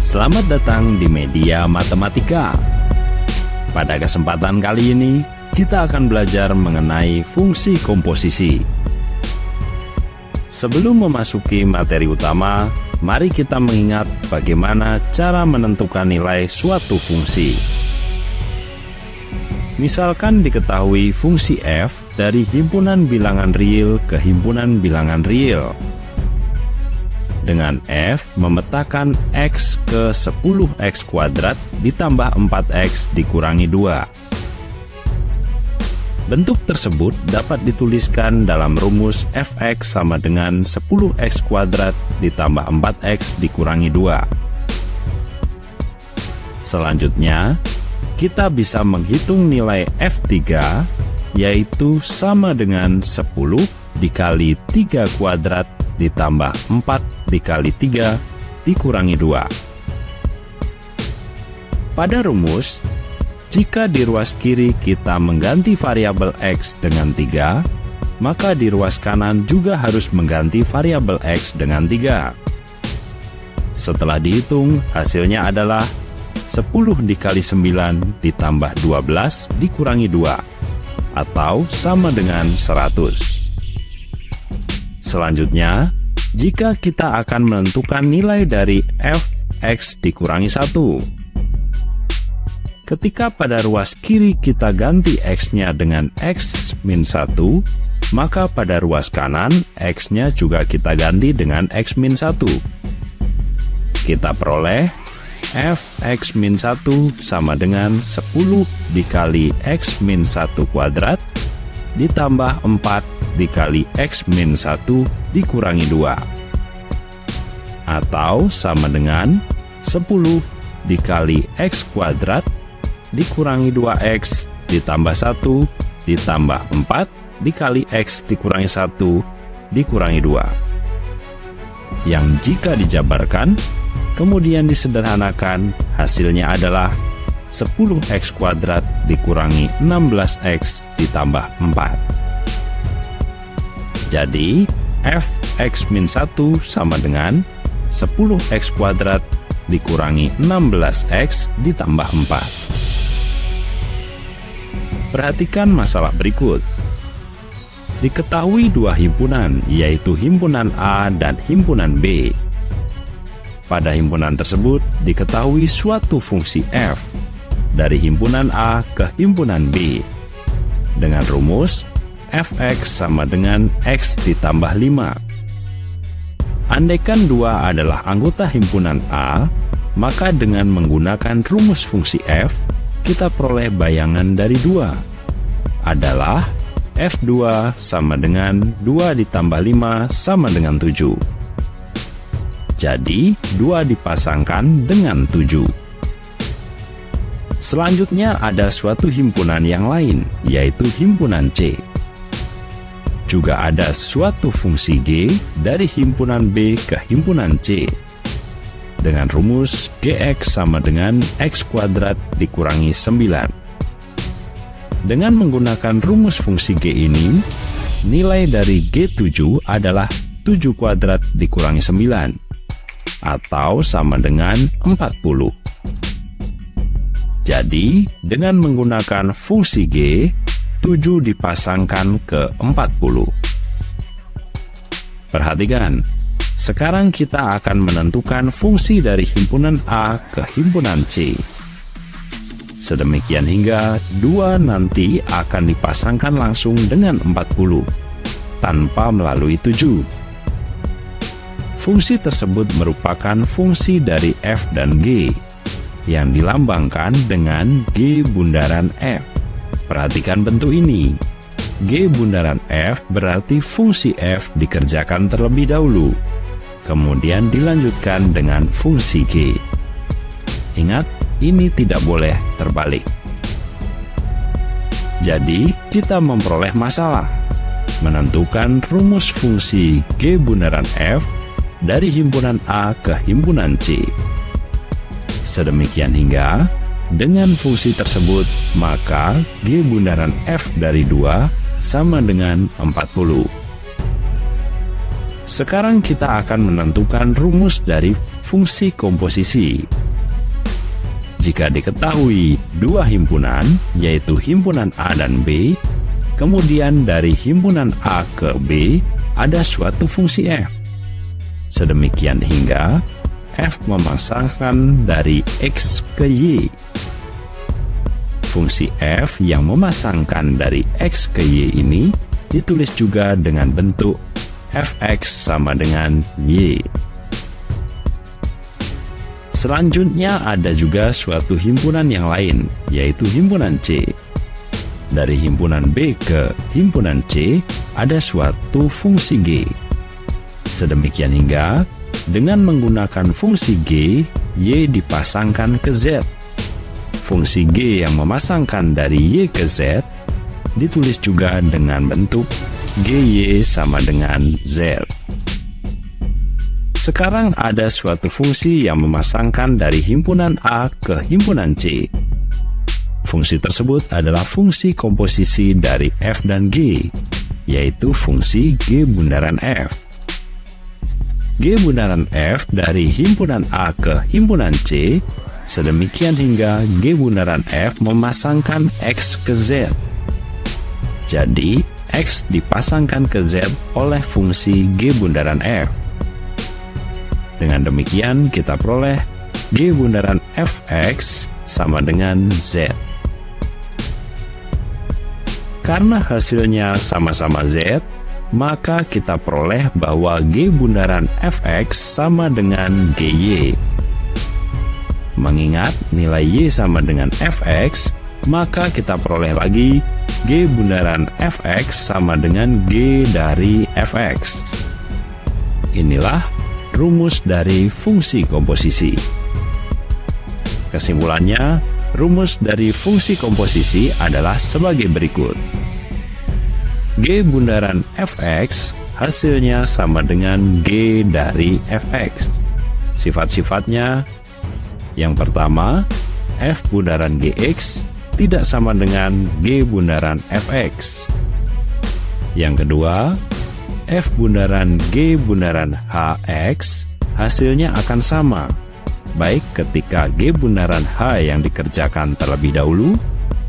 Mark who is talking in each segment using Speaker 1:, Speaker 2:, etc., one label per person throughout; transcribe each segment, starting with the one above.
Speaker 1: Selamat datang di Media Matematika. Pada kesempatan kali ini, kita akan belajar mengenai fungsi komposisi. Sebelum memasuki materi utama, mari kita mengingat bagaimana cara menentukan nilai suatu fungsi. Misalkan diketahui fungsi f dari himpunan bilangan real ke himpunan bilangan real. Dengan f memetakan x ke 10x kuadrat ditambah 4x dikurangi 2. Bentuk tersebut dapat dituliskan dalam rumus fx sama dengan 10x kuadrat ditambah 4x dikurangi 2. Selanjutnya, kita bisa menghitung nilai f3, yaitu sama dengan 10 dikali 3 kuadrat ditambah 4 dikali 3 dikurangi 2. Pada rumus, jika di ruas kiri kita mengganti variabel x dengan 3, maka di ruas kanan juga harus mengganti variabel x dengan 3. Setelah dihitung, hasilnya adalah 10 dikali 9 ditambah 12 dikurangi 2, atau sama dengan 100. Selanjutnya, jika kita akan menentukan nilai dari fx dikurangi 1. Ketika pada ruas kiri kita ganti x-nya dengan x min 1, maka pada ruas kanan x-nya juga kita ganti dengan x min 1. Kita peroleh fx min 1 sama dengan 10 dikali x min 1 kuadrat ditambah 4 dikali x min 1 dikurangi 2, atau sama dengan 10 dikali x kuadrat dikurangi 2x ditambah 1 ditambah 4 dikali x dikurangi 1 dikurangi 2. Yang jika dijabarkan, kemudian disederhanakan, hasilnya adalah 10x kuadrat dikurangi 16x ditambah 4. Jadi, fx min 1 sama dengan 10x kuadrat dikurangi 16x ditambah 4. Perhatikan masalah berikut. Diketahui dua himpunan, yaitu himpunan A dan himpunan B. Pada himpunan tersebut, diketahui suatu fungsi f dari himpunan A ke himpunan B dengan rumus fx sama dengan x ditambah 5. Andaikan dua adalah anggota himpunan A, maka dengan menggunakan rumus fungsi f, kita peroleh bayangan dari dua adalah f2 sama dengan 2 ditambah 5 sama dengan 7. Jadi, 2 dipasangkan dengan 7. Selanjutnya ada suatu himpunan yang lain, yaitu himpunan C. Juga ada suatu fungsi G dari himpunan B ke himpunan C dengan rumus Gx sama dengan x kuadrat dikurangi 9. Dengan menggunakan rumus fungsi G ini, nilai dari G7 adalah 7 kuadrat dikurangi 9, atau sama dengan 40. Jadi, dengan menggunakan fungsi G, 7 dipasangkan ke 40. Perhatikan, sekarang kita akan menentukan fungsi dari himpunan A ke himpunan C. Sedemikian hingga 2 nanti akan dipasangkan langsung dengan 40, tanpa melalui 7. Fungsi tersebut merupakan fungsi dari f dan g, yang dilambangkan dengan G bundaran f. Perhatikan bentuk ini. G bundaran f berarti fungsi f dikerjakan terlebih dahulu, kemudian dilanjutkan dengan fungsi g. Ingat, ini tidak boleh terbalik. Jadi, kita memperoleh masalah menentukan rumus fungsi G bundaran f dari himpunan A ke himpunan C. Sedemikian hingga dengan fungsi tersebut, maka G bundaran f dari 2 sama dengan 40. Sekarang kita akan menentukan rumus dari fungsi komposisi. Jika diketahui dua himpunan, yaitu himpunan A dan B, kemudian dari himpunan A ke B ada suatu fungsi f. Sedemikian hingga f memasangkan dari x ke y. Fungsi f yang memasangkan dari x ke y ini ditulis juga dengan bentuk fx sama dengan y. Selanjutnya ada juga suatu himpunan yang lain, yaitu himpunan C. Dari himpunan B ke himpunan C ada suatu fungsi G. Sedemikian hingga dengan menggunakan fungsi G, Y dipasangkan ke Z. Fungsi G yang memasangkan dari Y ke Z ditulis juga dengan bentuk GY sama dengan Z. Sekarang ada suatu fungsi yang memasangkan dari himpunan A ke himpunan C. Fungsi tersebut adalah fungsi komposisi dari F dan G, yaitu fungsi G bundaran F. G bundaran F dari himpunan A ke himpunan C, sedemikian hingga G bundaran F memasangkan X ke Z. Jadi, X dipasangkan ke Z oleh fungsi G bundaran F. Dengan demikian, kita peroleh G bundaran fx sama dengan Z. Karena hasilnya sama-sama Z, maka kita peroleh bahwa G bundaran fx sama dengan GY. Mengingat nilai Y sama dengan fx, maka kita peroleh lagi G bundaran fx sama dengan G dari fx. Inilah rumus dari fungsi komposisi. Kesimpulannya, rumus dari fungsi komposisi adalah sebagai berikut. G bundaran fx hasilnya sama dengan G dari fx. Sifat-sifatnya, yang pertama, f bundaran gx tidak sama dengan G bundaran fx. Yang kedua, F bundaran G bundaran Hx hasilnya akan sama, baik ketika G bundaran H yang dikerjakan terlebih dahulu,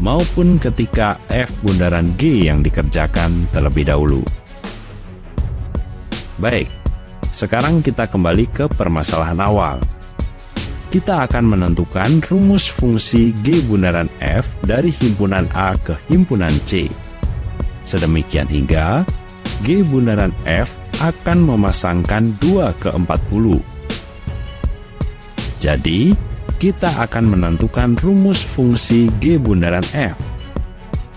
Speaker 1: maupun ketika F bundaran G yang dikerjakan terlebih dahulu. Baik, sekarang kita kembali ke permasalahan awal. Kita akan menentukan rumus fungsi G bundaran F dari himpunan A ke himpunan C. Sedemikian hingga G bundaran F akan memasangkan 2 ke 40. Jadi, kita akan menentukan rumus fungsi G bundaran F.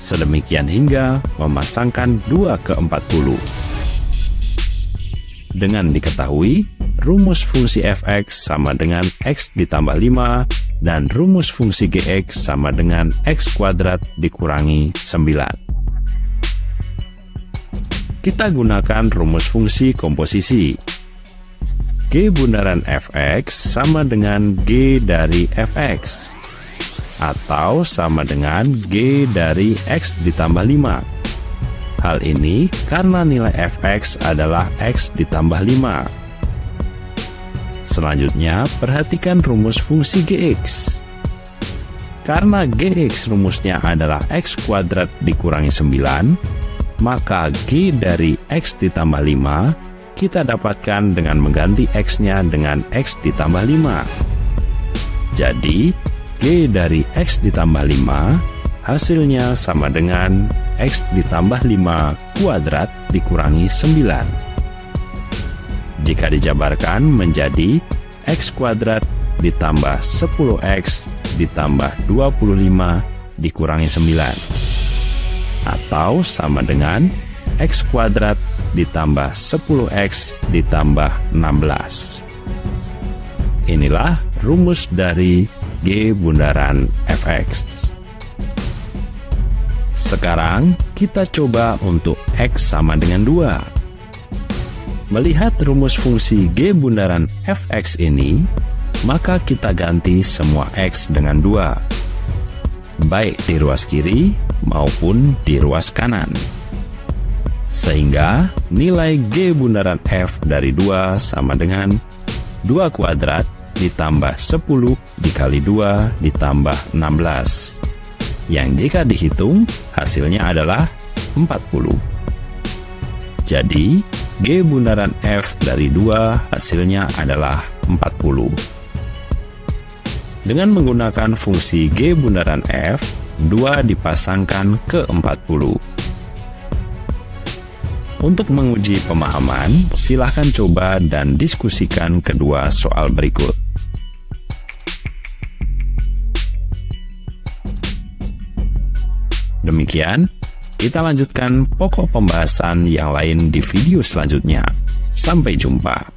Speaker 1: Sedemikian hingga memasangkan 2 ke 40. Dengan diketahui, rumus fungsi fx sama dengan x ditambah 5 dan rumus fungsi gx sama dengan x kuadrat dikurangi 9. Kita gunakan rumus fungsi komposisi. G bundaran fx sama dengan G dari fx, atau sama dengan G dari x ditambah 5. Hal ini karena nilai fx adalah x ditambah 5. Selanjutnya, perhatikan rumus fungsi gx. Karena gx rumusnya adalah x kuadrat dikurangi 9, maka G dari X ditambah 5 kita dapatkan dengan mengganti X-nya dengan X ditambah 5. Jadi, G dari X ditambah 5 hasilnya sama dengan X ditambah 5 kuadrat dikurangi 9. Jika dijabarkan menjadi X kuadrat ditambah 10X ditambah 25 dikurangi 9. Atau sama dengan X kuadrat ditambah 10X ditambah 16. Inilah rumus dari G bundaran fx. Sekarang kita coba untuk X sama dengan 2. Melihat rumus fungsi G bundaran fx ini, maka kita ganti semua X dengan 2, baik di ruas kiri maupun di ruas kanan. Sehingga nilai G bundaran F dari 2 sama dengan 2 kuadrat ditambah 10 dikali 2 ditambah 16. Yang jika dihitung, hasilnya adalah 40. Jadi, G bundaran F dari 2 hasilnya adalah 40. Dengan menggunakan fungsi G bundaran F, 2 dipasangkan ke 40. Untuk menguji pemahaman, silakan coba dan diskusikan kedua soal berikut. Demikian, kita lanjutkan pokok pembahasan yang lain di video selanjutnya. Sampai jumpa.